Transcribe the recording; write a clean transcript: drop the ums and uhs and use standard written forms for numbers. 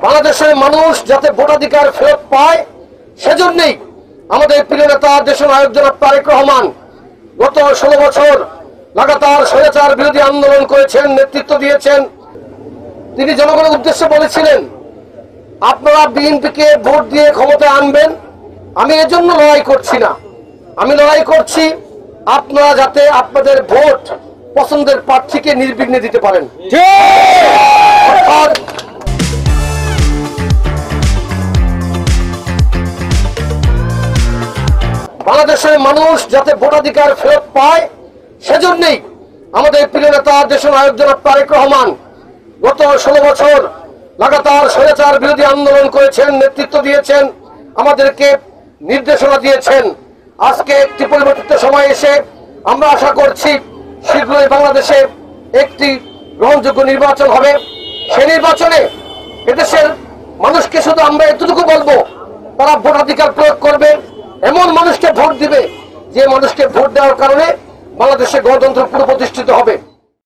বাংলাদেশের মানুষ যাতে ভোটাধিকার ফেরত পায় সেজন্যই আমাদের প্রিয় নেতা দেশনায়ক জনাব তারেক রহমান গত 16 বছর লাগাতার স্বৈরাচার বিরোধী আন্দোলন করেছেন, নেতৃত্ব দিয়েছেন। তিনি জনগণের উদ্দেশ্যে বলেছিলেন, আপনারা বিএনপিকে ভোট দিয়ে ক্ষমতায় আনবেন। আমি এজন্য লড়াই করছি না, আমি লড়াই করছি আপনারা যাতে আপনাদের ভোট পছন্দের প্রার্থীকে নির্বিঘ্নে দিতে পারেন। অর্থাৎ বাংলাদেশের মানুষ যাতে ভোটাধিকার ফেরত পায় সেজন্যই আমাদের প্রিয় নেতা দেশনায়ক জনাব তারেক রহমান গত 16 বছর লাগাতার স্বৈরাচার বিরোধী আন্দোলন করেছেন, নেতৃত্ব দিয়েছেন, আমাদেরকে নির্দেশনা দিয়েছেন। আজকে একটি পরিবর্তিত সময় এসে আমরা আশা করছি শীঘ্রই বাংলাদেশে একটি গ্রহণযোগ্য নির্বাচন হবে। সেই নির্বাচনে এদেশের মানুষকে শুধু আমরা এতটুকু বলবো, তারা ভোটাধিকার প্রয়োগ করবে, এমন মানুষকে ভোট দিবে যে মানুষকে ভোট দেওয়ার কারণে বাংলাদেশে গণতন্ত্র পুনঃপ্রতিষ্ঠিত হবে।